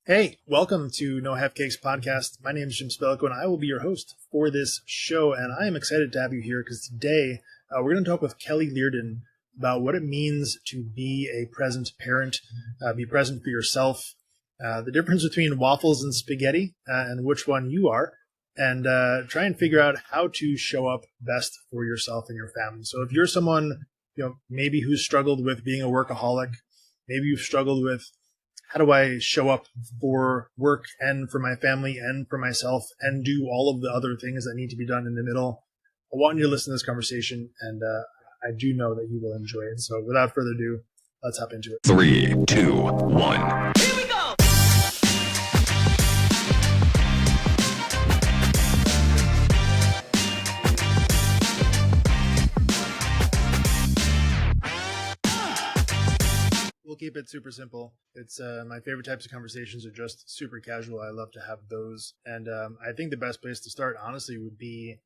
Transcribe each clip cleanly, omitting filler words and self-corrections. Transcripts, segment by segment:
Hey, welcome to No Half Cakes podcast. My name is Jim Spelko, and I will be your host for this show. And I am excited to have you here because today we're going to talk with Kelly Leardon about what it means to be a present parent, be present for yourself, the difference between waffles and spaghetti, and which one you are, and try and figure out how to show up best for yourself and your family. So if you're someone, maybe who's struggled with being a workaholic, maybe you've struggled with how do I show up for work and for my family and for myself and do all of the other things that need to be done in the middle? I want you to listen to this conversation, and I do know that you will enjoy it. So without further ado, let's hop into it. 3, 2, 1. Here we go! We'll keep it super simple. It's my favorite types of conversations are just super casual. I love to have those. And I think the best place to start, honestly, would be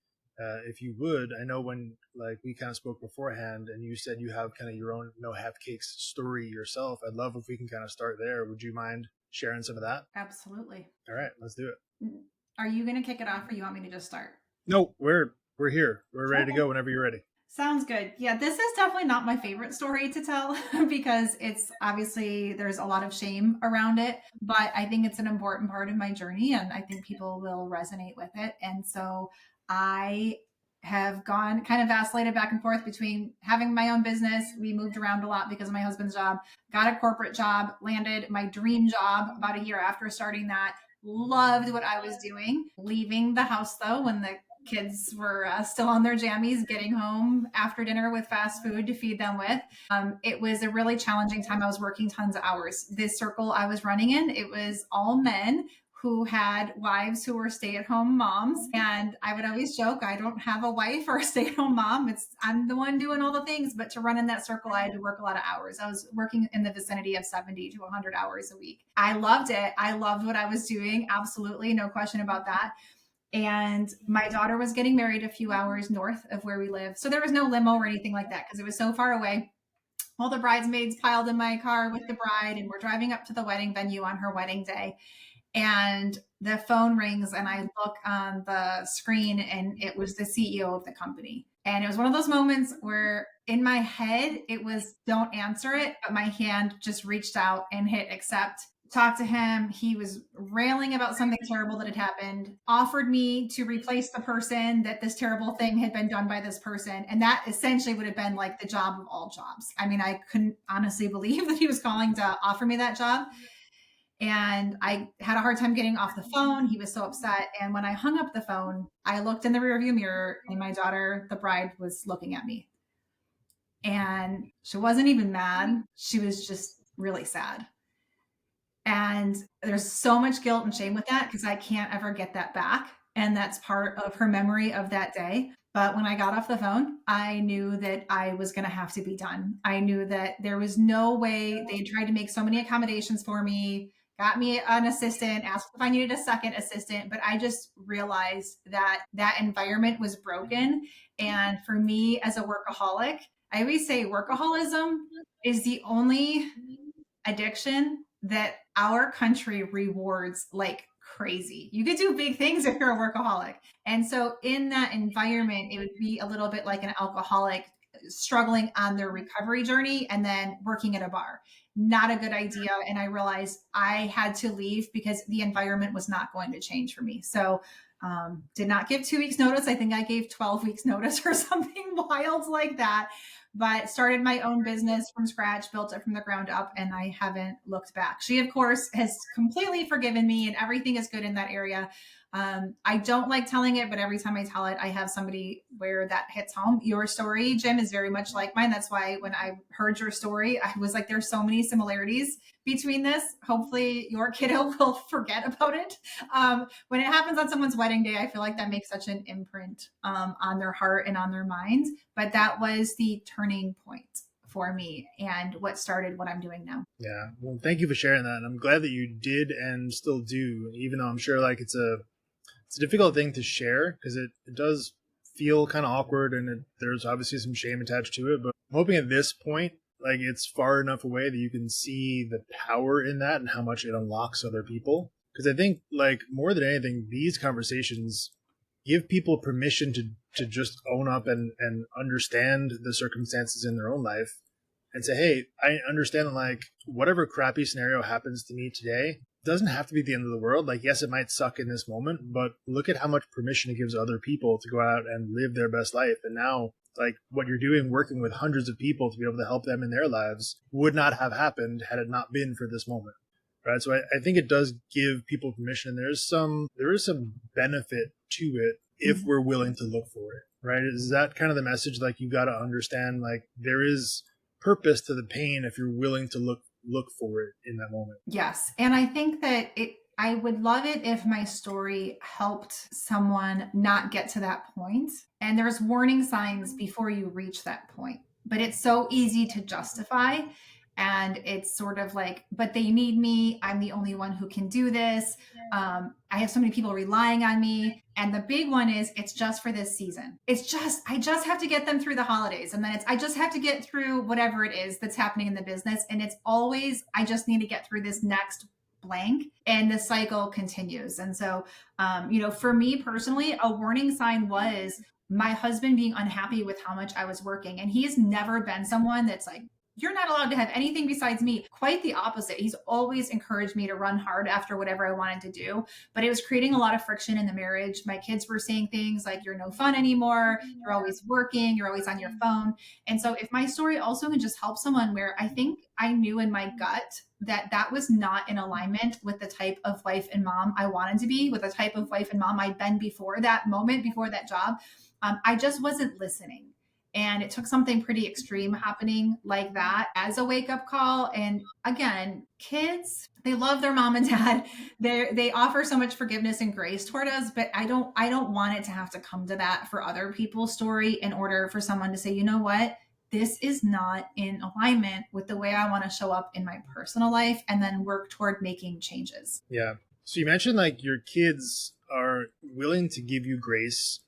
if you would. I know when we kind of spoke beforehand and you said you have kind of your own No Half Cakes story yourself. I'd love if we can kind of start there. Would you mind sharing some of that? Absolutely. All right, let's do it. Are you going to kick it off or you want me to just start? No, we're here. We're ready to go whenever you're ready. Sounds good. Yeah, this is definitely not my favorite story to tell because it's obviously there's a lot of shame around it, but I think it's an important part of my journey and I think people will resonate with it. And so I have gone kind of vacillated back and forth between having my own business. We moved around a lot because of my husband's job, got a corporate job, landed my dream job about a year after starting that. Loved what I was doing. Leaving the house though, when the kids were still on their jammies, getting home after dinner with fast food to feed them with. It was a really challenging time. I was working tons of hours. This circle I was running in, it was all men who had wives who were stay-at-home moms. And I would always joke, I don't have a wife or a stay-at-home mom. I'm the one doing all the things, but to run in that circle, I had to work a lot of hours. I was working in the vicinity of 70 to 100 hours a week. I loved it. I loved what I was doing. Absolutely. No question about that. And my daughter was getting married a few hours north of where we live. So there was no limo or anything like that because it was so far away. All the bridesmaids piled in my car with the bride and we're driving up to the wedding venue on her wedding day. And the phone rings and I look on the screen and it was the CEO of the company. And it was one of those moments where in my head, it was don't answer it, but my hand just reached out and hit accept. Talked to him. He was railing about something terrible that had happened, offered me to replace the person that this terrible thing had been done by this person. And that essentially would have been like the job of all jobs. I mean, I couldn't honestly believe that he was calling to offer me that job. And I had a hard time getting off the phone. He was so upset. And when I hung up the phone, I looked in the rearview mirror and my daughter, the bride, was looking at me. And she wasn't even mad. She was just really sad. And there's so much guilt and shame with that because I can't ever get that back. And that's part of her memory of that day. But when I got off the phone, I knew that I was going to have to be done. I knew that there was no way. They tried to make so many accommodations for me, got me an assistant, asked if I needed a second assistant. But I just realized that that environment was broken. And for me as a workaholic, I always say workaholism is the only addiction that our country rewards like crazy. You could do big things if you're a workaholic. And so in that environment, it would be a little bit like an alcoholic struggling on their recovery journey and then working at a bar. Not a good idea. And I realized I had to leave because the environment was not going to change for me. So did not give 2 weeks notice. I think I gave 12 weeks notice or something wild like that. But started my own business from scratch, built it from the ground up, and I haven't looked back. She, of course, has completely forgiven me and everything is good in that area. I don't like telling it, but every time I tell it, I have somebody where that hits home. Your story, Jim, is very much like mine. That's why when I heard your story, I was like, there's so many similarities between this. Hopefully your kiddo will forget about it. When it happens on someone's wedding day, I feel like that makes such an imprint on their heart and on their minds. But that was the turning point for me and what started what I'm doing now. Yeah. Well, thank you for sharing that. And I'm glad that you did and still do, even though I'm sure it's a difficult thing to share because it does feel kind of awkward and there's obviously some shame attached to it. But I'm hoping at this point like it's far enough away that you can see the power in that and how much it unlocks other people. Because I think, like, more than anything, these conversations give people permission to just own up and understand the circumstances in their own life and say, hey, I understand that, like, whatever crappy scenario happens to me today doesn't have to be the end of the world. Like, yes, it might suck in this moment, but look at how much permission it gives other people to go out and live their best life. And now, like, what you're doing, working with hundreds of people to be able to help them in their lives, would not have happened had it not been for this moment. Right. So I think it does give people permission. There is some benefit to it if we're willing to look for it. Right. Is that kind of the message? Like, you got to understand, like, there is purpose to the pain if you're willing to look for it in that moment. Yes. And I think that I would love it if my story helped someone not get to that point. And there's warning signs before you reach that point. But it's so easy to justify. And it's sort of like, but they need me. I'm the only one who can do this. I have so many people relying on me. And the big one is, it's just for this season. I just have to get them through the holidays. And then I just have to get through whatever it is that's happening in the business. And it's always, I just need to get through this next blank, and the cycle continues. And so, for me personally, a warning sign was my husband being unhappy with how much I was working. And he's never been someone that's like, you're not allowed to have anything besides me. Quite the opposite. He's always encouraged me to run hard after whatever I wanted to do, but it was creating a lot of friction in the marriage. My kids were saying things like, you're no fun anymore. You're always working. You're always on your phone. And so if my story also can just help someone, where I think I knew in my gut that was not in alignment with the type of wife and mom I wanted to be, with the type of wife and mom I'd been before that moment, before that job, I just wasn't listening. And it took something pretty extreme happening like that as a wake-up call. And again, kids, they love their mom and dad. They offer so much forgiveness and grace toward us, but I don't want it to have to come to that for other people's story in order for someone to say, you know what, this is not in alignment with the way I want to show up in my personal life, and then work toward making changes. Yeah. So you mentioned, like, your kids are willing to give you grace.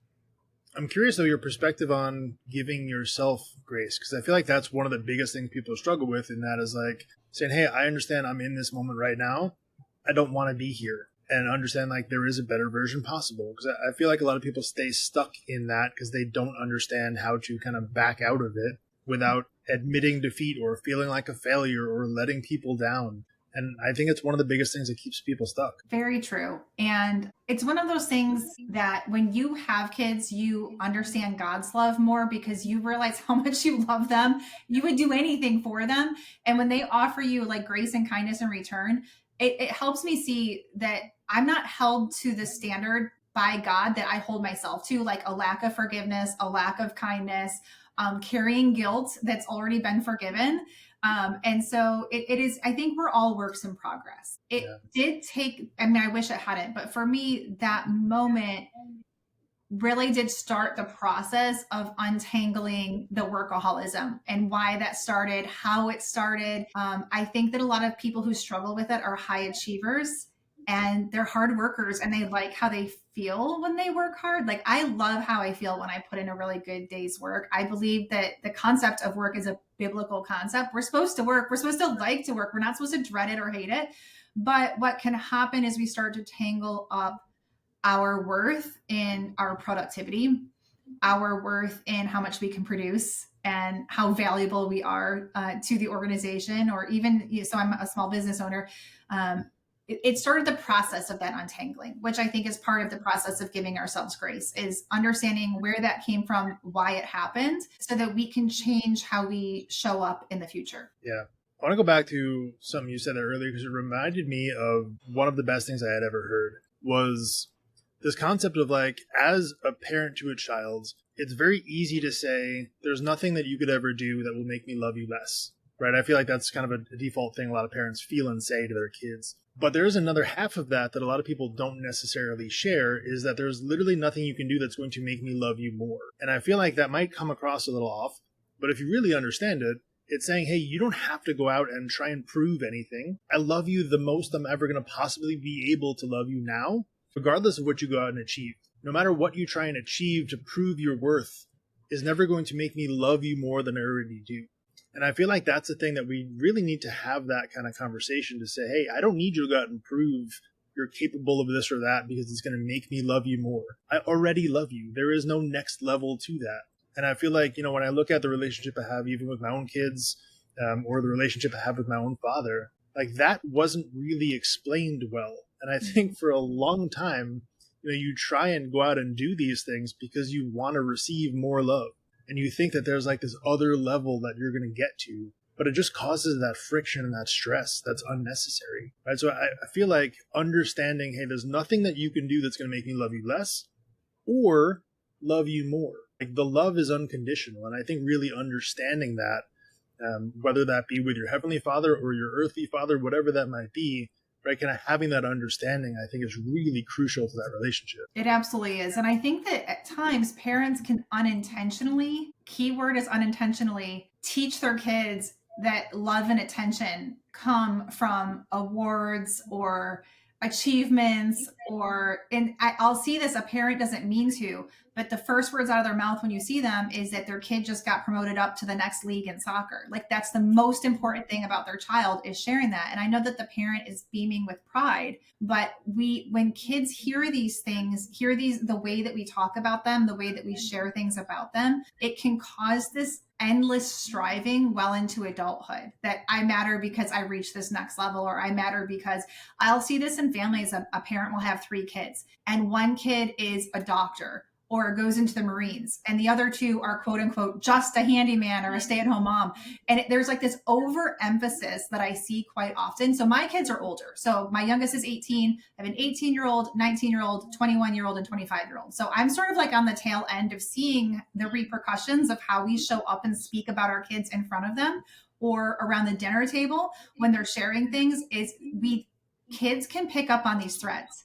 I'm curious, though, your perspective on giving yourself grace, because I feel like that's one of the biggest things people struggle with, and that is, like, saying, hey, I understand I'm in this moment right now. I don't want to be here, and understand, like, there is a better version possible. Because I feel like a lot of people stay stuck in that because they don't understand how to kind of back out of it without admitting defeat or feeling like a failure or letting people down. And I think it's one of the biggest things that keeps people stuck. Very true. And it's one of those things that when you have kids, you understand God's love more, because you realize how much you love them. You would do anything for them. And when they offer you, like, grace and kindness in return, it helps me see that I'm not held to the standard by God that I hold myself to, like a lack of forgiveness, a lack of kindness, carrying guilt that's already been forgiven. And so it is, I think we're all works in progress. It did take, I mean, I wish it hadn't, but for me, that moment really did start the process of untangling the workaholism and why that started, how it started. I think that a lot of people who struggle with it are high achievers, and they're hard workers, and they like how they feel when they work hard. Like, I love how I feel when I put in a really good day's work. I believe that the concept of work is a biblical concept. We're supposed to work. We're supposed to like to work. We're not supposed to dread it or hate it. But what can happen is we start to tangle up our worth in our productivity, our worth in how much we can produce, and how valuable we are to the organization, or even, so I'm a small business owner. It started the process of that untangling, which I think is part of the process of giving ourselves grace, is understanding where that came from, why it happened, so that we can change how we show up in the future. Yeah. I want to go back to something you said there earlier, because it reminded me of one of the best things I had ever heard, was this concept of, like, as a parent to a child, it's very easy to say, there's nothing that you could ever do that will make me love you less. Right? I feel like that's kind of a default thing a lot of parents feel and say to their kids. But there is another half of that a lot of people don't necessarily share, is that there's literally nothing you can do that's going to make me love you more. And I feel like that might come across a little off, but if you really understand it, it's saying, hey, you don't have to go out and try and prove anything. I love you the most I'm ever going to possibly be able to love you now, regardless of what you go out and achieve. No matter what you try and achieve to prove your worth is never going to make me love you more than I already do. And I feel like that's the thing that we really need to have, that kind of conversation to say, hey, I don't need you to go out and prove you're capable of this or that because it's going to make me love you more. I already love you. There is no next level to that. And I feel like, when I look at the relationship I have even with my own kids, or the relationship I have with my own father, like that wasn't really explained well. And I think for a long time, you try and go out and do these things because you want to receive more love. And you think that there's like this other level that you're going to get to, but it just causes that friction and that stress that's unnecessary, right? So I feel like understanding, hey, there's nothing that you can do that's going to make me love you less or love you more. Like the love is unconditional. And I think really understanding that, whether that be with your heavenly father or your earthly father, whatever that might be, right? Kind of having that understanding, I think, is really crucial to that relationship. It absolutely is. And I think that at times parents can unintentionally, keyword is unintentionally, teach their kids that love and attention come from awards or achievements, and I'll see this, a parent doesn't mean to, but the first words out of their mouth when you see them is that their kid just got promoted up to the next league in soccer. Like that's the most important thing about their child, is sharing that. And I know that the parent is beaming with pride, but when kids hear these things, the way that we talk about them, the way that we share things about them, it can cause this endless striving well into adulthood, that I matter because I reached this next level, or I matter because I'll see this in families. A parent will have 3 kids and one kid is a doctor or goes into the Marines, and the other 2 are quote unquote just a handyman or a stay-at-home mom. And there's like this overemphasis that I see quite often. So my kids are older. So my youngest is 18. I have an 18-year-old, 19-year-old, 21-year-old, and 25-year-old. So I'm sort of like on the tail end of seeing the repercussions of how we show up and speak about our kids in front of them or around the dinner table when they're sharing things. Kids can pick up on these threads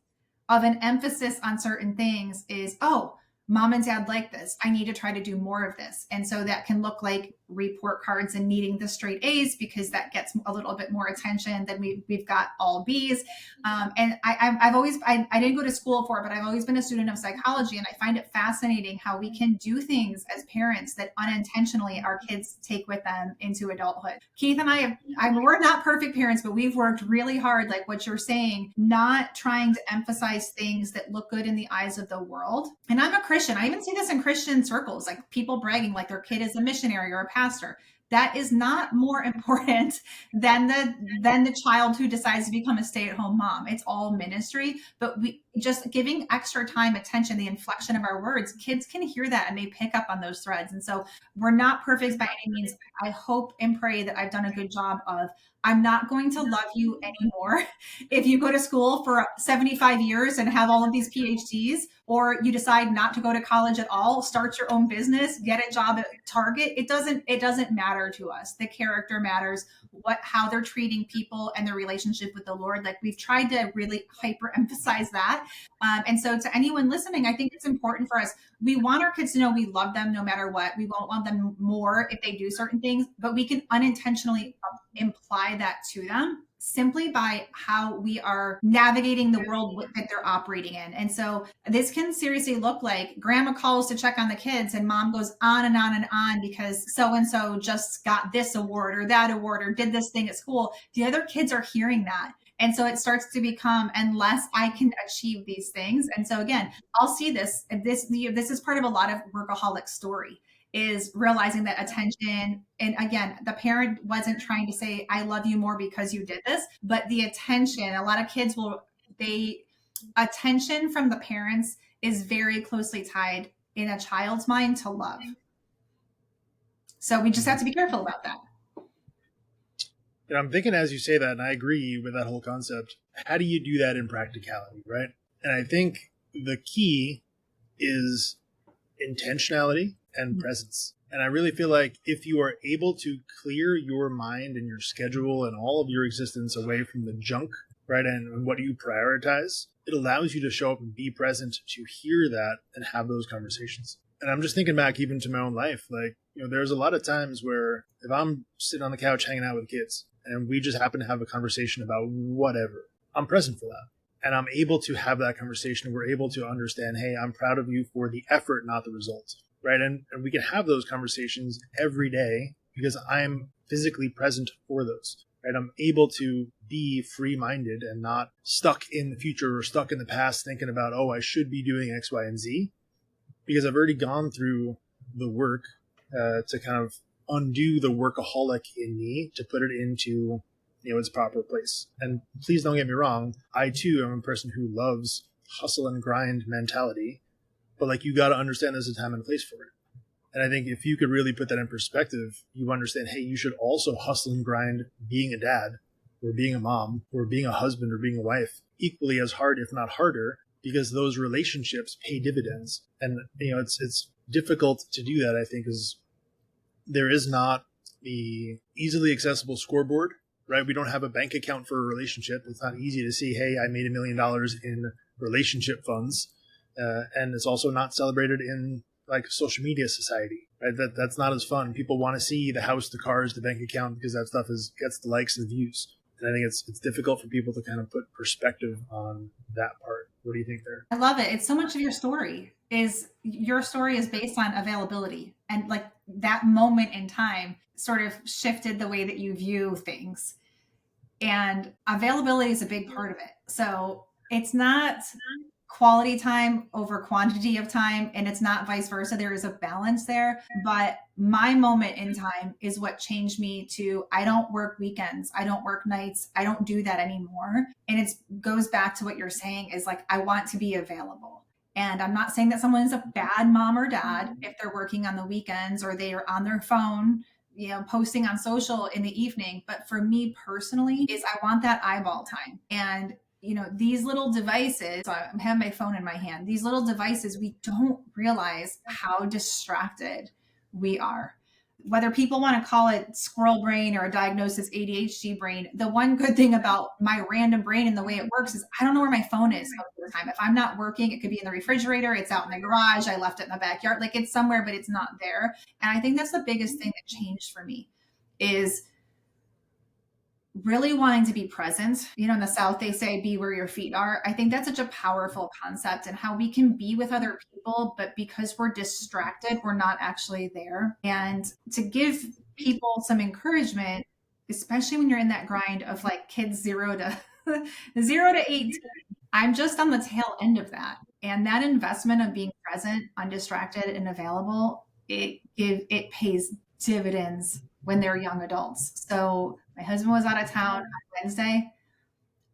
of an emphasis on certain things is, oh, mom and dad like this, I need to try to do more of this. And so that can look like report cards and needing the straight A's because that gets a little bit more attention than we've got all B's. And I didn't go to school for it, but I've always been a student of psychology. And I find it fascinating how we can do things as parents that unintentionally our kids take with them into adulthood. Keith and we're not perfect parents, but we've worked really hard, like what you're saying, not trying to emphasize things that look good in the eyes of the world. And I'm a Christian. I even see this in Christian circles, like people bragging like their kid is a missionary or a pastor. That is not more important than the child who decides to become a stay-at-home mom. It's all ministry, but we just giving extra time, attention, the inflection of our words, kids can hear that and they pick up on those threads. And so we're not perfect by any means. I hope and pray that I've done a good job of, I'm not going to love you anymore if you go to school for 75 years and have all of these PhDs, or you decide not to go to college at all, start your own business, get a job at Target. It doesn't matter to us. The character matters, how they're treating people and their relationship with the Lord. Like we've tried to really hyper emphasize that. And so to anyone listening, I think it's important for us. We want our kids to know we love them no matter what. We won't want them more if they do certain things, but we can unintentionally imply that to them simply by how we are navigating the world that they're operating in. And so this can seriously look like grandma calls to check on the kids and mom goes on and on and on because so-and-so just got this award or that award or did this thing at school. The other kids are hearing that. And so it starts to become, unless I can achieve these things. And so again, I'll see this is part of a lot of workaholic story, is realizing that attention. And again, the parent wasn't trying to say, I love you more because you did this, but the attention, a lot of kids attention from the parents is very closely tied in a child's mind to love. So we just have to be careful about that. I'm thinking as you say that, and I agree with that whole concept, how do you do that in practicality, right? And I think the key is intentionality and presence. And I really feel like if you are able to clear your mind and your schedule and all of your existence away from the junk, right, and what you prioritize, it allows you to show up and be present to hear that and have those conversations. And I'm just thinking back even to my own life. Like, there's a lot of times where if I'm sitting on the couch hanging out with kids and we just happen to have a conversation about whatever, I'm present for that. And I'm able to have that conversation. We're able to understand, hey, I'm proud of you for the effort, not the result, right? And we can have those conversations every day because I'm physically present for those. Right? I'm able to be free-minded and not stuck in the future or stuck in the past thinking about, oh, I should be doing X, Y, and Z, because I've already gone through the work to kind of undo the workaholic in me to put it into its proper place. And please don't get me wrong, I too am a person who loves hustle and grind mentality, but like, you got to understand there's a time and a place for it. And I think if you could really put that in perspective, you understand, hey, you should also hustle and grind being a dad or being a mom or being a husband or being a wife equally as hard, if not harder, because those relationships pay dividends. And, it's difficult to do that, I think, because there is not the easily accessible scoreboard, right? We don't have a bank account for a relationship. It's not easy to see, hey, I made $1 million in relationship funds. And it's also not celebrated in like social media society, right? That's not as fun. People want to see the house, the cars, the bank account, because that stuff gets the likes and views. And I think it's difficult for people to kind of put perspective on that part. What do you think there? I love it. It's so much of your story is based on availability, and like that moment in time sort of shifted the way that you view things. And availability is a big part of it. So it's not quality time over quantity of time, and it's not vice versa. There is a balance there, but my moment in time is what changed me to, I don't work weekends, I don't work nights, I don't do that anymore. And it goes back to what you're saying is like, I want to be available. And I'm not saying that someone is a bad mom or dad if they're working on the weekends or they are on their phone, posting on social in the evening. But for me personally, is I want that eyeball time. And these little devices, so I have my phone in my hand, these little devices, we don't realize how distracted we are. Whether people want to call it squirrel brain or a diagnosis ADHD brain, the one good thing about my random brain and the way it works is I don't know where my phone is most of the time. If I'm not working, it could be in the refrigerator, it's out in the garage, I left it in the backyard, like it's somewhere, but it's not there. And I think that's the biggest thing that changed for me is really wanting to be present. In the South, they say, be where your feet are. I think that's such a powerful concept, and how we can be with other people, but because we're distracted, we're not actually there. And to give people some encouragement, especially when you're in that grind of like kids 0 to 18, I'm just on the tail end of that. And that investment of being present, undistracted, and available, it pays dividends when they're young adults. So my husband was out of town on Wednesday.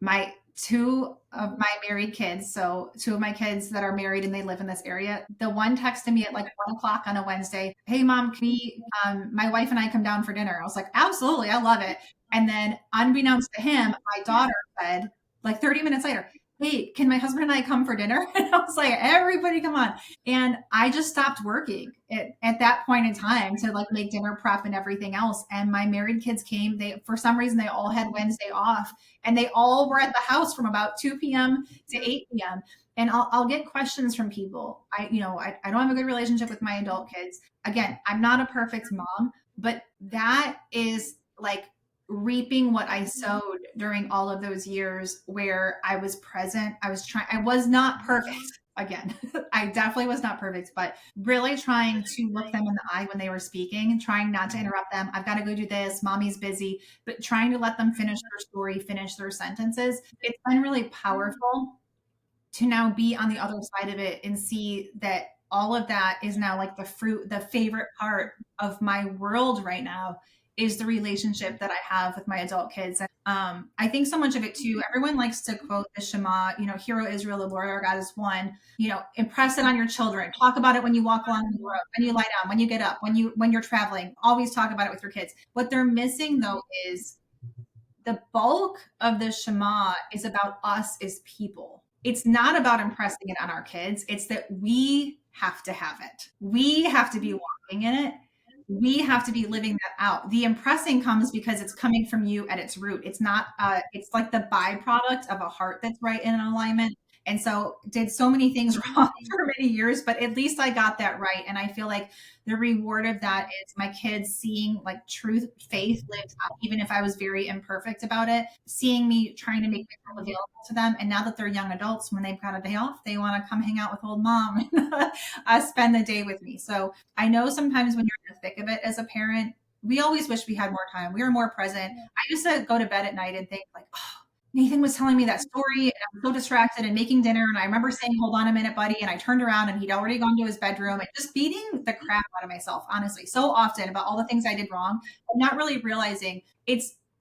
My 2 of my married kids, so 2 of my kids that are married and they live in this area, the one texted me at like 1:00 on a Wednesday, hey mom, can we, my wife and I come down for dinner? I was like, absolutely, I love it. And then unbeknownst to him, my daughter said like 30 minutes later, hey, can my husband and I come for dinner? And I was like, everybody come on. And I just stopped working at that point in time to like make dinner prep and everything else. And my married kids came, for some reason, they all had Wednesday off, and they all were at the house from about 2 p.m. to 8 p.m. And I'll get questions from people. I don't have a good relationship with my adult kids. Again, I'm not a perfect mom, but that is like reaping what I sowed during all of those years where I was present. I was not perfect. Again, I definitely was not perfect, but really trying to look them in the eye when they were speaking, trying not to interrupt them. I've got to go do this. Mommy's busy, but trying to let them finish their story, finish their sentences. It's been really powerful to now be on the other side of it and see that all of that is now like the favorite part of my world right now is the relationship that I have with my adult kids. I think so much of it too, everyone likes to quote the Shema, Hero Israel, the Lord our God is one, impress it on your children, talk about it when you walk along the road, when you lie down, when you get up, when you're traveling, always talk about it with your kids. What they're missing though is the bulk of the Shema is about us as people. It's not about impressing it on our kids. It's that we have to have it. We have to be walking in it. We have to be living that out. The impressing comes because it's coming from you at its root. It's not, it's like the byproduct of a heart that's right in alignment. And so did so many things wrong for many years, but at least I got that right. And I feel like the reward of that is my kids seeing like truth, faith lived out, even if I was very imperfect about it, seeing me trying to make myself available to them. And now that they're young adults, when they've got a day off, they want to come hang out with old mom and spend the day with me. So I know sometimes when you're in the thick of it as a parent, we always wish we had more time. We were more present. I used to go to bed at night and think like, oh, Nathan was telling me that story and I was so distracted and making dinner. And I remember saying, hold on a minute, buddy. And I turned around and he'd already gone to his bedroom and just beating the crap out of myself, honestly, so often about all the things I did wrong, but not really realizing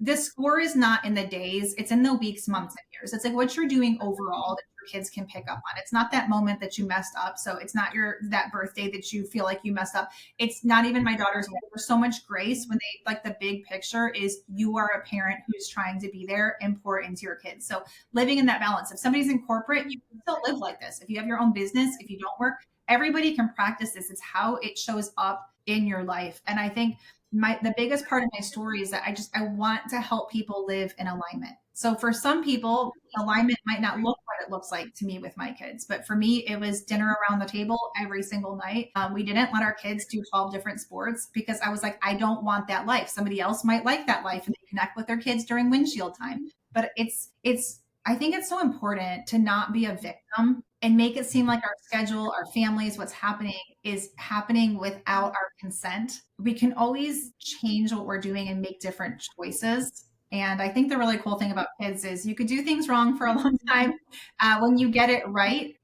the score is not in the days, it's in the weeks, months, and years. It's like what you're doing overall that your kids can pick up on. It's not that moment that you messed up. So it's not that birthday that you feel like you messed up. It's not even my daughter's. There's so much grace when they, like, the big picture is you are a parent who's trying to be there and pour into your kids. So living in that balance. If somebody's in corporate, you can still live like this. If you have your own business, if you don't work, everybody can practice this. It's how it shows up in your life. And I think the biggest part of my story is that I want to help people live in alignment. So for some people, alignment might not look what it looks like to me with my kids. But for me, it was dinner around the table every single night. We didn't let our kids do 12 different sports because I was like, I don't want that life. Somebody else might like that life and they connect with their kids during windshield time. But I think it's so important to not be a victim and make it seem like our schedule, our families, what's happening is happening without our consent. We can always change what we're doing and make different choices. And I think the really cool thing about kids is you could do things wrong for a long time. When you get it right,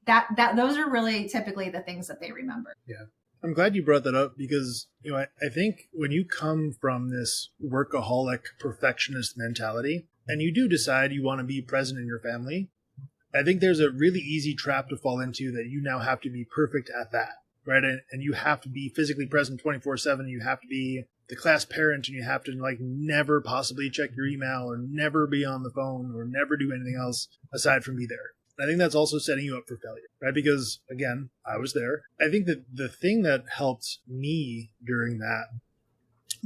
those are really typically the things that they remember. Yeah. I'm glad you brought that up because, I think when you come from this workaholic perfectionist mentality and you do decide you want to be present in your family, I think there's a really easy trap to fall into that you now have to be perfect at that, right? And you have to be physically present 24/7. You have to be the class parent and you have to never possibly check your email or never be on the phone or never do anything else aside from be there. I think that's also setting you up for failure, right? Because again, I was there. I think that the thing that helped me during that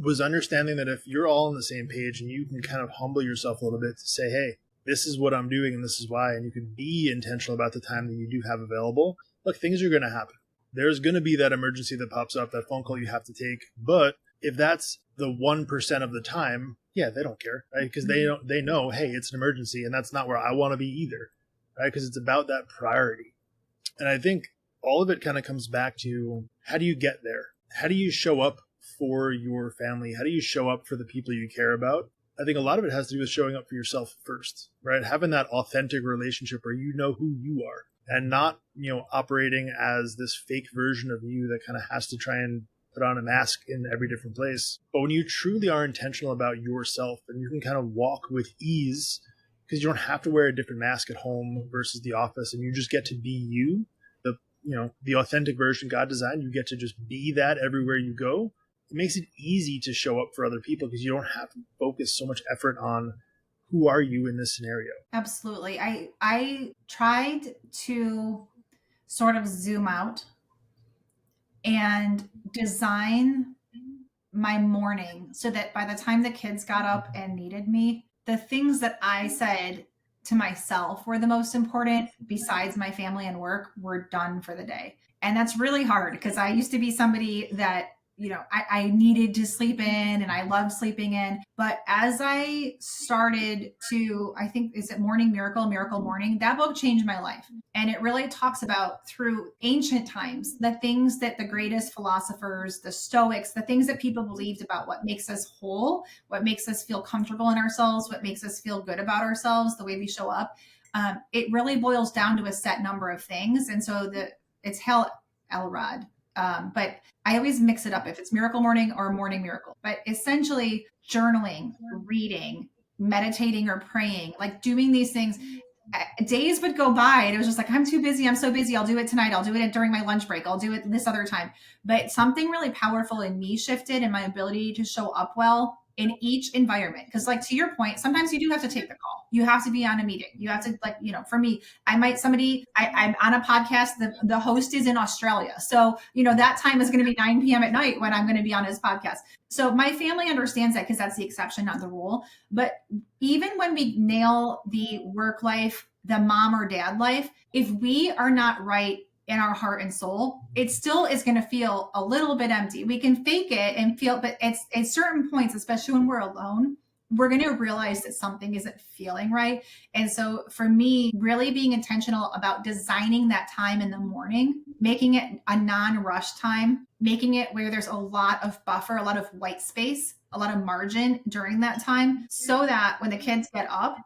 was understanding that if you're all on the same page and you can kind of humble yourself a little bit to say, hey, this is what I'm doing and this is why, and you can be intentional about the time that you do have available, look, things are going to happen. There's going to be that emergency that pops up, that phone call you have to take. But if that's the 1% of the time, yeah, they don't care, right? Because they know, hey, it's an emergency and that's not where I want to be either, right? Because it's about that priority. And I think all of it kind of comes back to, how do you get there? How do you show up for your family? How do you show up for the people you care about? I think a lot of it has to do with showing up for yourself first, right? Having that authentic relationship where you know who you are and not, operating as this fake version of you that kind of has to try and put on a mask in every different place. But when you truly are intentional about yourself and you can kind of walk with ease because you don't have to wear a different mask at home versus the office and you just get to be you, the authentic version God designed, you get to just be that everywhere you go. It makes it easy to show up for other people because you don't have to focus so much effort on who are you in this scenario. Absolutely. I tried to sort of zoom out and design my morning so that by the time the kids got up and needed me, the things that I said to myself were the most important besides my family and work were done for the day. And that's really hard because I used to be somebody that I needed to sleep in and I loved sleeping in. But as I started to, I think, is it Morning Miracle Morning? That book changed my life. And it really talks about through ancient times, the things that the greatest philosophers, the Stoics, the things that people believed about what makes us whole, what makes us feel comfortable in ourselves, what makes us feel good about ourselves, the way we show up. It really boils down to a set number of things. And so it's Elrod. But I always mix it up if it's Miracle Morning or Morning Miracle. But essentially journaling, reading, meditating or praying, like doing these things. Days would go by and it was just like, I'm too busy. I'm so busy. I'll do it tonight. I'll do it during my lunch break. I'll do it this other time. But something really powerful in me shifted in my ability to show up well in each environment. Because to your point, sometimes you do have to take the call. You have to be on a meeting. You have to for me, I'm on a podcast. The host is in Australia. So, that time is going to be 9 p.m. at night when I'm going to be on his podcast. So my family understands that because that's the exception, not the rule. But even when we nail the work life, the mom or dad life, if we are not right in our heart and soul, it still is going to feel a little bit empty. We can fake it and feel, but it's at certain points, especially when we're alone, we're going to realize that something isn't feeling right. And so for me, really being intentional about designing that time in the morning, making it a non-rush time, making it where there's a lot of buffer, a lot of white space, a lot of margin during that time, so that when the kids get up,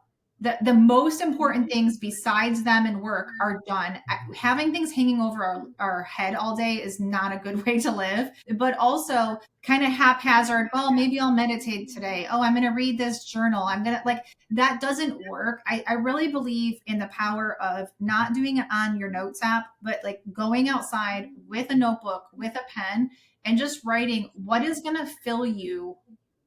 the most important things besides them and work are done. Having things hanging over our head all day is not a good way to live, but also kind of haphazard. Oh, maybe I'll meditate today. Oh, I'm going to read this journal. I'm going to that doesn't work. I really believe in the power of not doing it on your notes app, but like going outside with a notebook, with a pen, and just writing what is going to fill you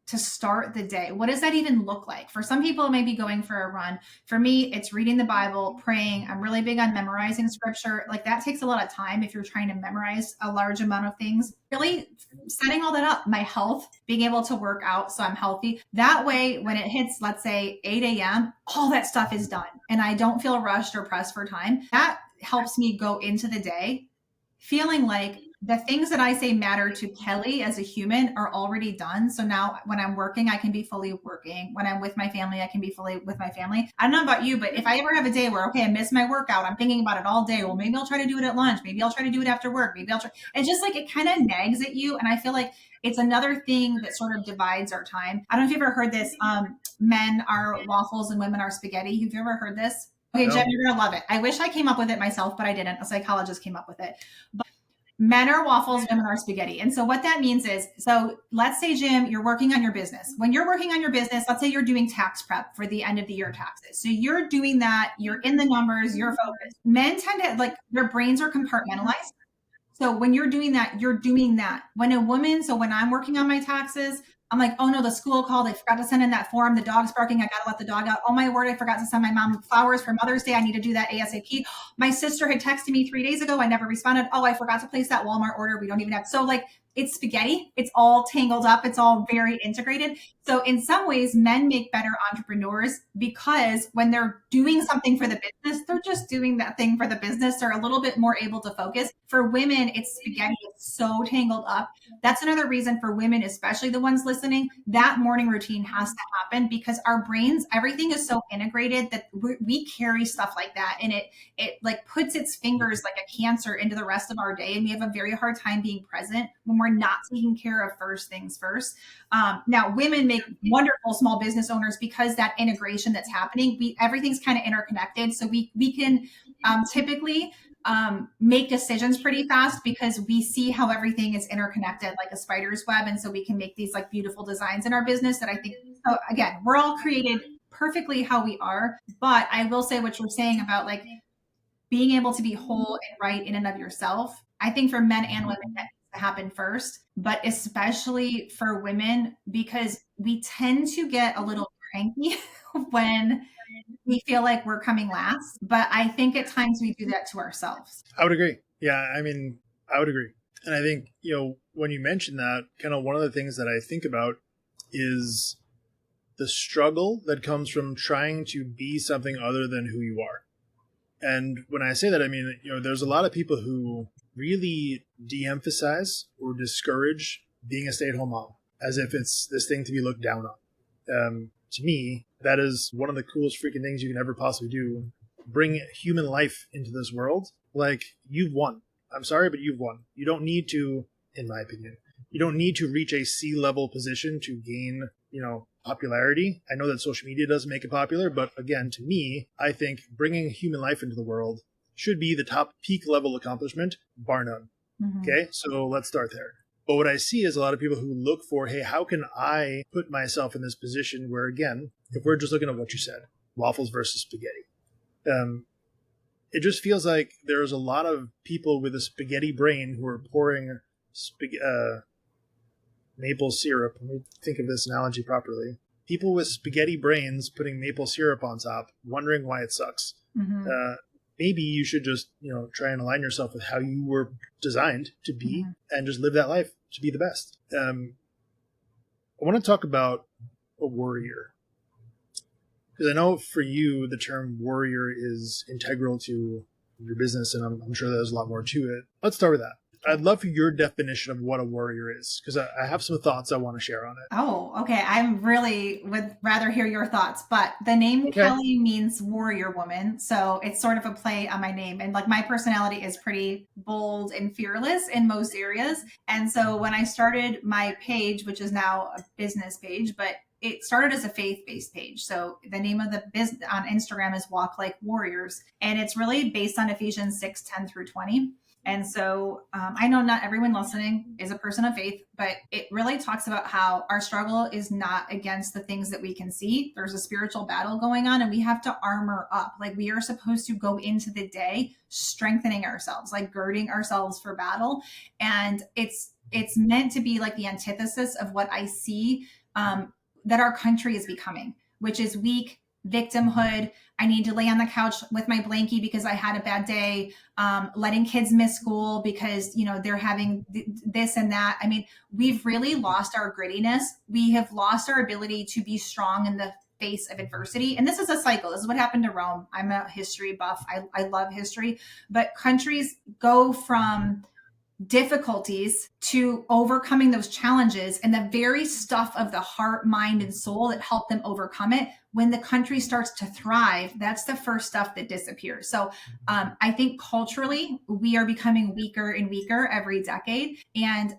to start the day. What does that even look like? For some people, it may be going for a run. For me, it's reading the Bible, praying. I'm really big on memorizing scripture. Like that takes a lot of time if you're trying to memorize a large amount of things. Really setting all that up, my health, being able to work out so I'm healthy. That way, when it hits, let's say 8 a.m., all that stuff is done and I don't feel rushed or pressed for time. That helps me go into the day feeling like the things that I say matter to Kelly as a human are already done. So now when I'm working, I can be fully working. When I'm with my family, I can be fully with my family. I don't know about you, but if I ever have a day where, okay, I missed my workout, I'm thinking about it all day. Well, maybe I'll try to do it at lunch. Maybe I'll try to do it after work. Maybe I'll try. It's just like, it kind of nags at you. And I feel like it's another thing that sort of divides our time. I don't know if you've ever heard this. Men are waffles and women are spaghetti. Have you ever heard this? Okay, no. Jen, you're going to love it. I wish I came up with it myself, but I didn't. A psychologist came up with it. But men are waffles, women are spaghetti. And so what that means is, so let's say, Jim, you're working on your business. When you're working on your business, let's say you're doing tax prep for the end of the year taxes. So you're doing that, you're in the numbers, you're focused. Men tend to, like, their brains are compartmentalized. So when you're doing that, you're doing that. When a woman, so when I'm working on my taxes, I'm like, oh no, the school called. I forgot to send in that form. The dog's barking. I got to let the dog out. Oh my word, I forgot to send my mom flowers for Mother's Day. I need to do that ASAP. My sister had texted me 3 days ago. I never responded. Oh, I forgot to place that Walmart order. We don't even have. So like, it's spaghetti. It's all tangled up. It's all very integrated. So in some ways, men make better entrepreneurs because when they're doing something for the business, they're just doing that thing for the business. They're a little bit more able to focus. For women, it's spaghetti. It's so tangled up. That's another reason for women, especially the ones listening, that morning routine has to happen because our brains, everything is so integrated that we carry stuff like that. And it like puts its fingers like a cancer into the rest of our day. And we have a very hard time being present when we're not taking care of first things first. Now, women make wonderful small business owners because that integration that's happening, everything's kind of interconnected. So we can typically make decisions pretty fast because we see how everything is interconnected like a spider's web. And so we can make these like beautiful designs in our business that I think, so again, we're all created perfectly how we are. But I will say what you're saying about like being able to be whole and right in and of yourself. I think for men and women, that needs to happen first, but especially for women, because we tend to get a little cranky when we feel like we're coming last. But I think at times we do that to ourselves. I would agree. Yeah, I mean, I would agree. And I think, when you mention that, kind of one of the things that I think about is the struggle that comes from trying to be something other than who you are. And when I say that, I mean, there's a lot of people who really de-emphasize or discourage being a stay-at-home mom as if it's this thing to be looked down on. To me, that is one of the coolest freaking things you can ever possibly do. Bring human life into this world. Like, you've won. I'm sorry, but you've won. You don't need to, in my opinion, you don't need to reach a C-level position to gain, popularity. I know that social media doesn't make it popular, but again, to me, I think bringing human life into the world should be the top peak level accomplishment, bar none. Mm-hmm. Okay, so let's start there. But what I see is a lot of people who look for, hey, how can I put myself in this position where, again, if we're just looking at what you said, waffles versus spaghetti, it just feels like there's a lot of people with a spaghetti brain who are pouring maple syrup. Let me think of this analogy properly. People with spaghetti brains putting maple syrup on top, wondering why it sucks. Mm-hmm. Maybe you should just, try and align yourself with how you were designed to be and just live that life to be the best. I want to talk about a warrior. Because I know for you, the term warrior is integral to your business, and I'm sure there's a lot more to it. Let's start with that. I'd love for your definition of what a warrior is, because I have some thoughts I want to share on it. Oh, okay. I'm really would rather hear your thoughts, but the name Okay. Kelly means warrior woman. So it's sort of a play on my name. And like my personality is pretty bold and fearless in most areas. And so when I started my page, which is now a business page, but it started as a faith-based page. So the name of the business on Instagram is Walk Like Warriors. And it's really based on Ephesians 6:10-20. And so I know not everyone listening is a person of faith, but it really talks about how our struggle is not against the things that we can see. There's a spiritual battle going on and we have to armor up. Like we are supposed to go into the day strengthening ourselves, like girding ourselves for battle. And it's meant to be like the antithesis of what I see that our country is becoming, which is weak, victimhood. I need to lay on the couch with my blankie because I had a bad day. Letting kids miss school because, you know, they're having this and that. I mean, we've really lost our grittiness. We have lost our ability to be strong in the face of adversity. And this is a cycle. This is what happened to Rome. I'm a history buff. I love history, but countries go from difficulties to overcoming those challenges and the very stuff of the heart, mind, and soul that help them overcome it. When the country starts to thrive, that's the first stuff that disappears. So I think culturally, we are becoming weaker and weaker every decade. And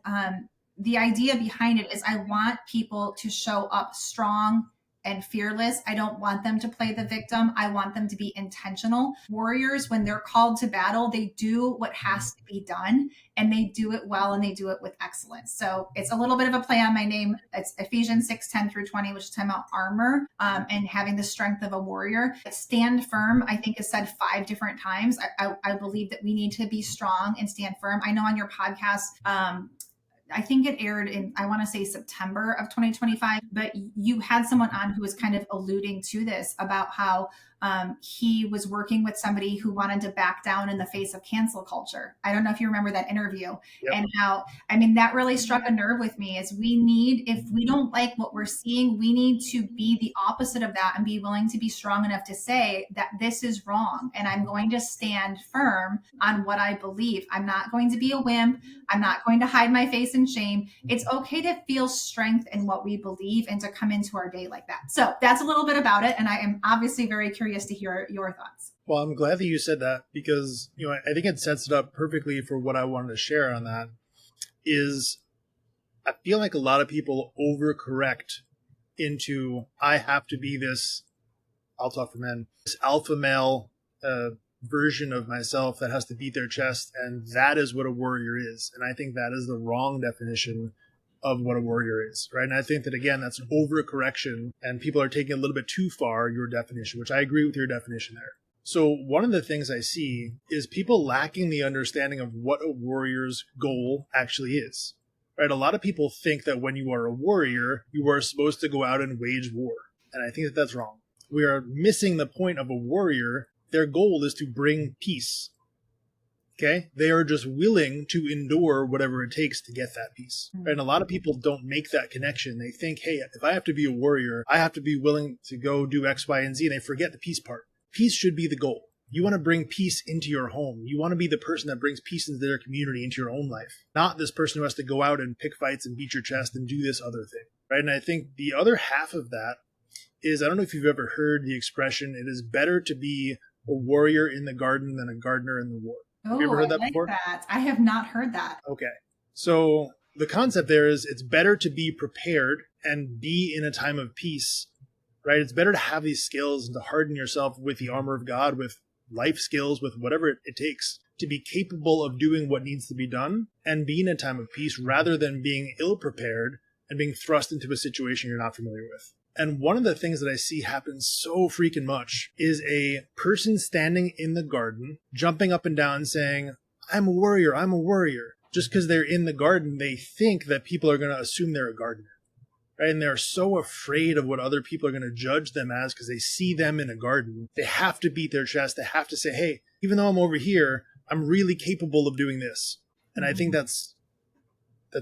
the idea behind it is I want people to show up strong and fearless. I don't want them to play the victim. I want them to be intentional. Warriors, when they're called to battle, they do what has to be done and they do it well and they do it with excellence. So it's a little bit of a play on my name. It's Ephesians 6:10-20, which is talking about armor and having the strength of a warrior. Stand firm, I think, is said 5 different times. I believe that we need to be strong and stand firm. I know on your podcast, I think it aired in, I want to say September of 2025, but you had someone on who was kind of alluding to this about how he was working with somebody who wanted to back down in the face of cancel culture. I don't know if you remember that interview. Yep. And how, I mean, that really struck a nerve with me is we need, if we don't like what we're seeing, we need to be the opposite of that and be willing to be strong enough to say that this is wrong. And I'm going to stand firm on what I believe. I'm not going to be a wimp. I'm not going to hide my face in shame. It's okay to feel strength in what we believe and to come into our day like that. So that's a little bit about it. And I am obviously very curious to hear your thoughts. Well, I'm glad that you said that because, you know, I think it sets it up perfectly for what I wanted to share on that is I feel like a lot of people overcorrect into, I have to be this, I'll talk for men, this alpha male version of myself that has to beat their chest. And that is what a warrior is. And I think that is the wrong definition of what a warrior is, right? And I think that, again, that's an overcorrection and people are taking a little bit too far your definition, which I agree with your definition there. So one of the things I see is people lacking the understanding of what a warrior's goal actually is, right? A lot of people think that when you are a warrior, you are supposed to go out and wage war. And I think that that's wrong. We are missing the point of a warrior. Their goal is to bring peace. Okay, they are just willing to endure whatever it takes to get that peace. Right? And a lot of people don't make that connection. They think, hey, if I have to be a warrior, I have to be willing to go do X, Y, and Z. And they forget the peace part. Peace should be the goal. You want to bring peace into your home. You want to be the person that brings peace into their community, into your own life. Not this person who has to go out and pick fights and beat your chest and do this other thing. Right? And I think the other half of that is, I don't know if you've ever heard the expression, it is better to be a warrior in the garden than a gardener in the war. Have you ever heard that before? That. I have not heard that. Okay. So the concept there is it's better to be prepared and be in a time of peace, right? It's better to have these skills and to harden yourself with the armor of God, with life skills, with whatever it takes to be capable of doing what needs to be done and be in a time of peace rather than being ill-prepared and being thrust into a situation you're not familiar with. And one of the things that I see happen so freaking much is a person standing in the garden, jumping up and down saying, I'm a warrior, I'm a warrior. Just because they're in the garden, they think that people are going to assume they're a gardener. Right? And they're so afraid of what other people are going to judge them as because they see them in a garden. They have to beat their chest. They have to say, hey, even though I'm over here, I'm really capable of doing this. And I think that's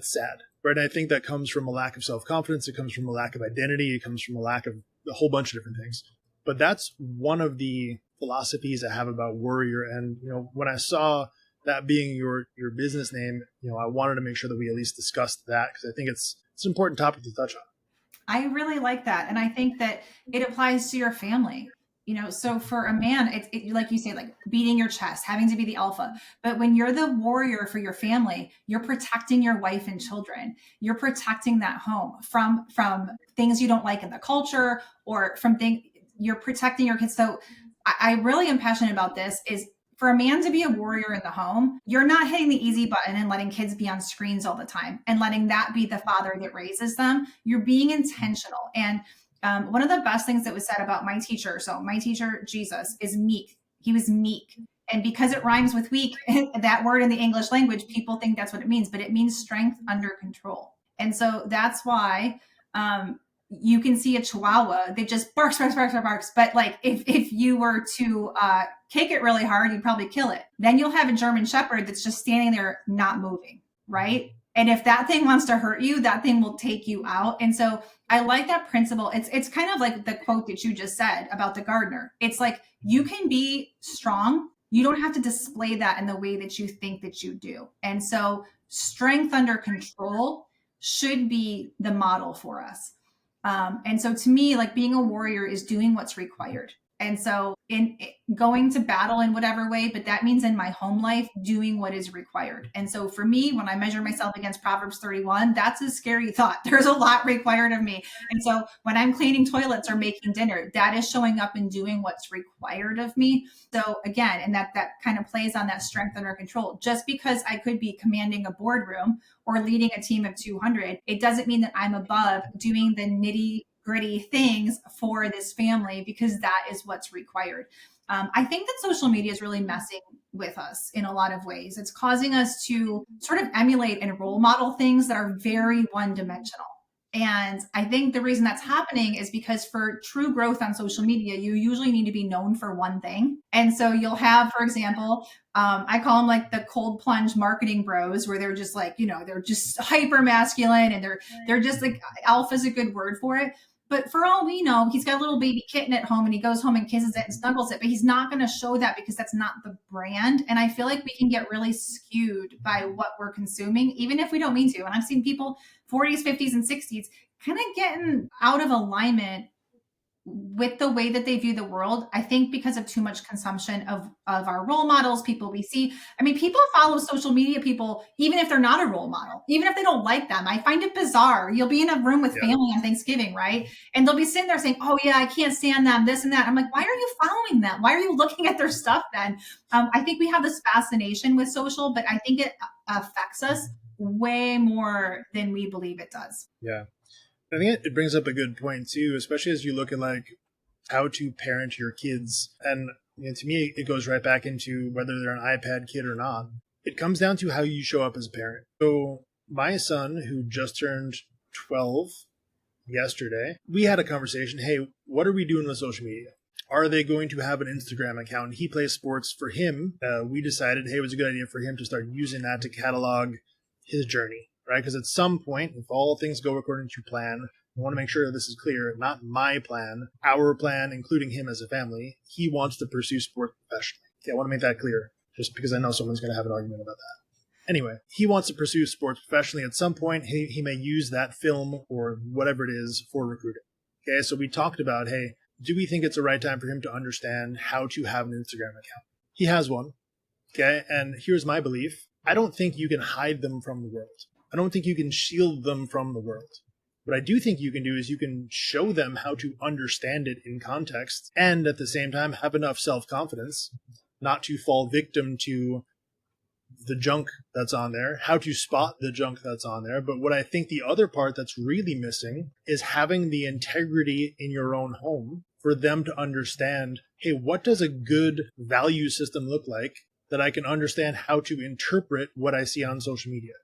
sad. Right? And I think that comes from a lack of self-confidence. It comes from a lack of identity. It comes from a lack of a whole bunch of different things. But that's one of the philosophies I have about warrior. And, you know, when I saw that being your business name, I wanted to make sure that we at least discussed that because I think it's an important topic to touch on. I really like that. And I think that it applies to your family. So for a man, it's like you say, like beating your chest, having to be the alpha. But when you're the warrior for your family, you're protecting your wife and children. You're protecting that home from things you don't like in the culture or from things. You're protecting your kids. So I really am passionate about this is for a man to be a warrior in the home, you're not hitting the easy button and letting kids be on screens all the time and letting that be the father that raises them. You're being intentional. And one of the best things that was said about my teacher, so my teacher, Jesus, is meek. He was meek. And because it rhymes with weak, that word in the English language, people think that's what it means, but it means strength under control. And so that's why you can see a Chihuahua that just barks. But like if you were to kick it really hard, you'd probably kill it. Then you'll have a German Shepherd that's just standing there not moving, right? And if that thing wants to hurt you, that thing will take you out. And so I like that principle. It's kind of like the quote that you just said about the gardener. It's like you can be strong. You don't have to display that in the way that you think that you do. And so strength under control should be the model for us. And so to me, like being a warrior is doing what's required. And so in going to battle in whatever way, but that means in my home life, doing what is required. And so for me, when I measure myself against Proverbs 31, that's a scary thought. There's a lot required of me. And so when I'm cleaning toilets or making dinner, that is showing up and doing what's required of me. So again, and that kind of plays on that strength under control. Just because I could be commanding a boardroom or leading a team of 200, it doesn't mean that I'm above doing the nitty-gritty things for this family because that is what's required. I think that social media is really messing with us in a lot of ways. It's causing us to sort of emulate and role model things that are very one-dimensional. And I think the reason that's happening is because for true growth on social media, you usually need to be known for one thing. And so you'll have, for example, I call them like the cold plunge marketing bros, where they're just like, they're just hyper masculine and they're just like, alpha is a good word for it. But for all we know, he's got a little baby kitten at home and he goes home and kisses it and snuggles it, but he's not going to show that because that's not the brand. And I feel like we can get really skewed by what we're consuming, even if we don't mean to. And I've seen people 40s, 50s, and 60s kind of getting out of alignment with the way that they view the world. I think because of too much consumption of our role models, people we see. I mean, people follow social media people, even if they're not a role model, even if they don't like them. I find it bizarre. You'll be in a room with family on Thanksgiving, right? And they'll be sitting there saying, oh yeah, I can't stand them, this and that. I'm like, why are you following them? Why are you looking at their stuff then? I think we have this fascination with social, but I think it affects us way more than we believe it does. Yeah. I think it brings up a good point too, especially as you look at like how to parent your kids. And to me, it goes right back into whether they're an iPad kid or not. It comes down to how you show up as a parent. So my son, who just turned 12 yesterday, we had a conversation. Hey, what are we doing with social media? Are they going to have an Instagram account? He plays sports. For him, we decided, hey, it was a good idea for him to start using that to catalog his journey. Right? Because at some point, if all things go according to plan, I want to make sure this is clear, not my plan, our plan, including him as a family, he wants to pursue sport professionally. Okay, I want to make that clear, just because I know someone's going to have an argument about that. Anyway, he wants to pursue sports professionally. At some point, he may use that film or whatever it is for recruiting. Okay, so we talked about, hey, do we think it's the right time for him to understand how to have an Instagram account? He has one. Okay, and here's my belief. I don't think you can hide them from the world. I don't think you can shield them from the world. What I do think you can do is you can show them how to understand it in context and at the same time have enough self-confidence not to fall victim to the junk that's on there, how to spot the junk that's on there. But what I think the other part that's really missing is having the integrity in your own home for them to understand, hey, what does a good value system look like that I can understand how to interpret what I see on social media?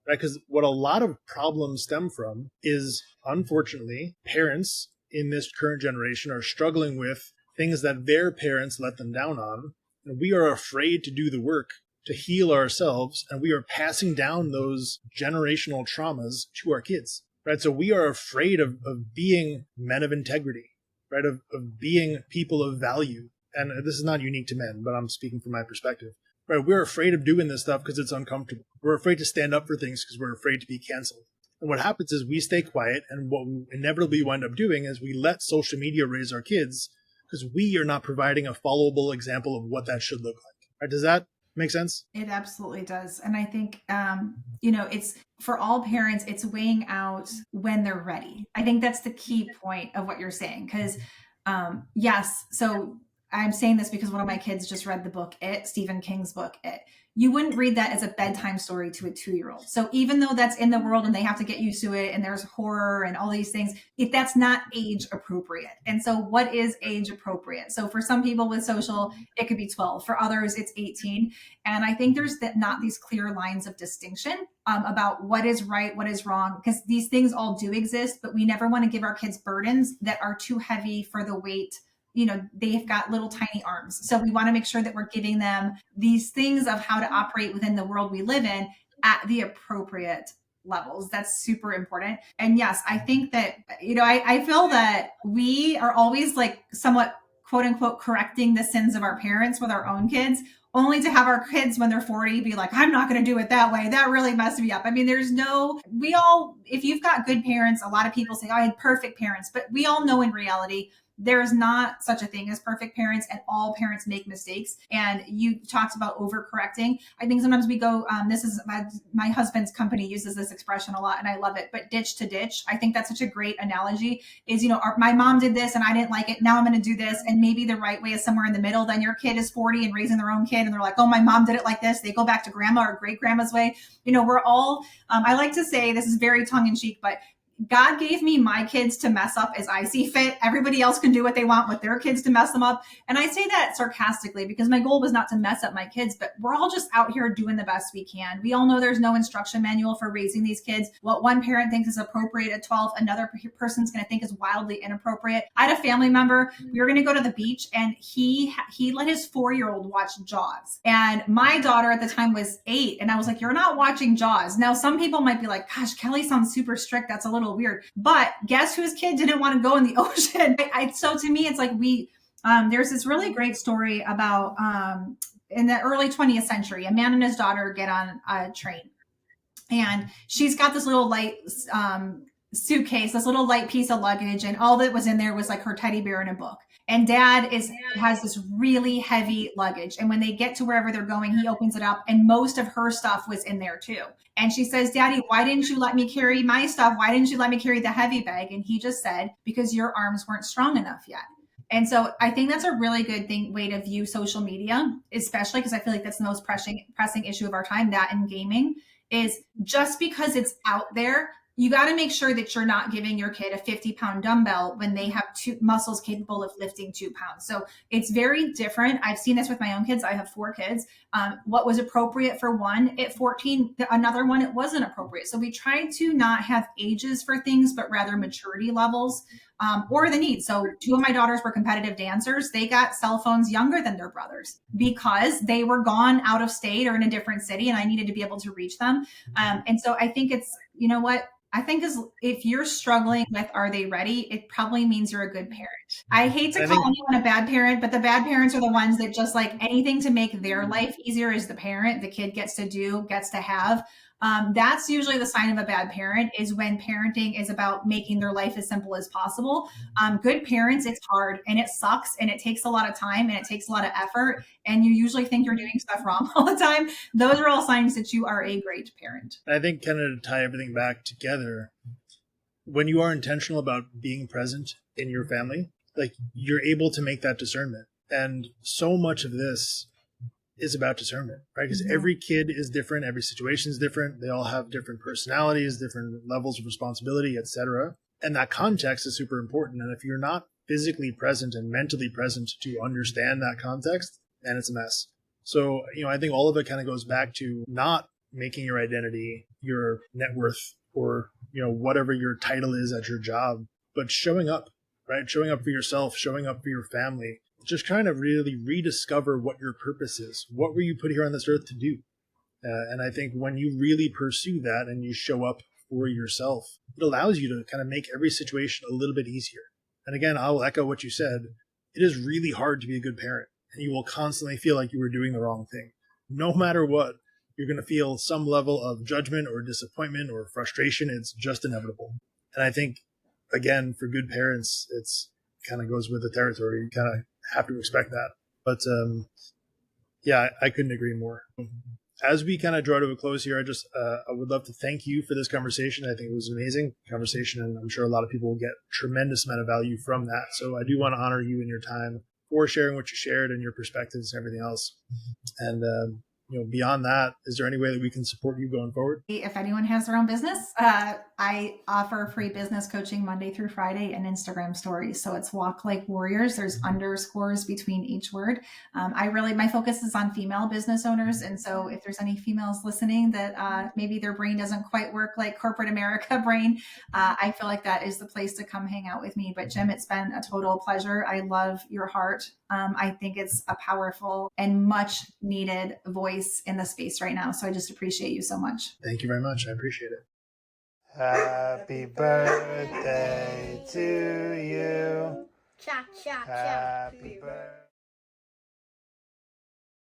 Right? Because what a lot of problems stem from is, unfortunately, parents in this current generation are struggling with things that their parents let them down on. And we are afraid to do the work to heal ourselves, and we are passing down those generational traumas to our kids. Right? So we are afraid of being men of integrity, right? Of being people of value. And this is not unique to men, but I'm speaking from my perspective. right? We're afraid of doing this stuff because it's uncomfortable. We're afraid to stand up for things because we're afraid to be canceled. And what happens is we stay quiet, and what we inevitably wind up doing is we let social media raise our kids because we are not providing a followable example of what that should look like. Right? Does that make sense? It absolutely does. And I think, it's for all parents, it's weighing out when they're ready. I think that's the key point of what you're saying. Because, yes, so I'm saying this because one of my kids just read the book, Stephen King's book, It. You wouldn't read that as a bedtime story to a 2-year-old. So even though that's in the world and they have to get used to it and there's horror and all these things, if that's not age appropriate. And so what is age appropriate? So for some people with social, it could be 12. For others, it's 18. And I think there's not these clear lines of distinction about what is right, what is wrong, because these things all do exist, but we never want to give our kids burdens that are too heavy for the weight. They've got little tiny arms. So we want to make sure that we're giving them these things of how to operate within the world we live in at the appropriate levels. That's super important. And yes, I think that, I feel that we are always like somewhat quote unquote correcting the sins of our parents with our own kids, only to have our kids when they're 40 be like, I'm not going to do it that way. That really messed me up. I mean, if you've got good parents, a lot of people say, I had perfect parents, but we all know in reality, there's not such a thing as perfect parents, and all parents make mistakes. And you talked about overcorrecting. I think sometimes we go, this is my husband's company uses this expression a lot and I love it, but ditch to ditch. I think that's such a great analogy is, my mom did this and I didn't like it. Now I'm going to do this. And maybe the right way is somewhere in the middle. Then your kid is 40 and raising their own kid. And they're like, oh, my mom did it like this. They go back to grandma or great grandma's way. We're all, I like to say, this is very tongue in cheek, but God gave me my kids to mess up as I see fit. Everybody else can do what they want with their kids to mess them up. And I say that sarcastically because my goal was not to mess up my kids, but we're all just out here doing the best we can. We all know there's no instruction manual for raising these kids. What one parent thinks is appropriate at 12, another person's going to think is wildly inappropriate. I had a family member, we were going to go to the beach, and he let his 4-year-old watch Jaws. And my daughter at the time was 8. And I was like, you're not watching Jaws. Now, some people might be like, gosh, Kelly sounds super strict. That's a little weird. But guess whose kid didn't want to go in the ocean? So to me, it's like there's this really great story about in the early 20th century, a man and his daughter get on a train. And she's got this little light suitcase, this little light piece of luggage. And all that was in there was like her teddy bear and a book. And dad has this really heavy luggage. And when they get to wherever they're going, he opens it up and most of her stuff was in there too. And she says, Daddy, why didn't you let me carry my stuff? Why didn't you let me carry the heavy bag? And he just said, because your arms weren't strong enough yet. And so I think that's a really good way to view social media, especially because I feel like that's the most pressing issue of our time, that in gaming, is just because it's out there, you got to make sure that you're not giving your kid a 50-pound dumbbell when they have two muscles capable of lifting 2 pounds. So it's very different. I've seen this with my own kids. I have 4 kids. What was appropriate for one at 14, another one, it wasn't appropriate. So we try to not have ages for things, but rather maturity levels or the need. So 2 of my daughters were competitive dancers. They got cell phones younger than their brothers because they were gone out of state or in a different city, and I needed to be able to reach them. And so I think it's, I think if you're struggling with are they ready, it probably means you're a good parent. I hate to call anyone a bad parent, but the bad parents are the ones that just like anything to make their life easier as the parent, the kid gets to have. That's usually the sign of a bad parent, is when parenting is about making their life as simple as possible. Good parents, it's hard and it sucks and it takes a lot of time and it takes a lot of effort. And you usually think you're doing stuff wrong all the time. Those are all signs that you are a great parent. I think kind of to tie everything back together, when you are intentional about being present in your family, like you're able to make that discernment. And so much of this is about discernment, right? Because every kid is different. Every situation is different. They all have different personalities, different levels of responsibility, etc. And that context is super important. And if you're not physically present and mentally present to understand that context, then it's a mess. So, I think all of it kind of goes back to not making your identity your net worth or, whatever your title is at your job, but showing up, right? Showing up for yourself, showing up for your family, just kind of really rediscover what your purpose is. What were you put here on this earth to do? And I think when you really pursue that and you show up for yourself, it allows you to kind of make every situation a little bit easier. And again, I'll echo what you said. It is really hard to be a good parent, and you will constantly feel like you were doing the wrong thing. no matter what, you're going to feel some level of judgment or disappointment or frustration. It's just inevitable. And I think, again, for good parents, it's kind of goes with the territory. You kind of have to expect that. But yeah, I couldn't agree more. As we kind of draw to a close here, I would love to thank you for this conversation. I think it was an amazing conversation, and I'm sure a lot of people will get a tremendous amount of value from that. So I do want to honor you and your time for sharing what you shared and your perspectives and everything else. And beyond that, is there any way that we can support you going forward? If anyone has their own business, I offer free business coaching Monday through Friday and Instagram stories. So it's Walk Like Warriors. There's underscores between each word. My focus is on female business owners. And so if there's any females listening that maybe their brain doesn't quite work like corporate America brain, I feel like that is the place to come hang out with me. But Jim, it's been a total pleasure. I love your heart. I think it's a powerful and much needed voice in the space right now. So I just appreciate you so much. Thank you very much. I appreciate it. Happy birthday to you. Cha, cha, cha. Happy birthday.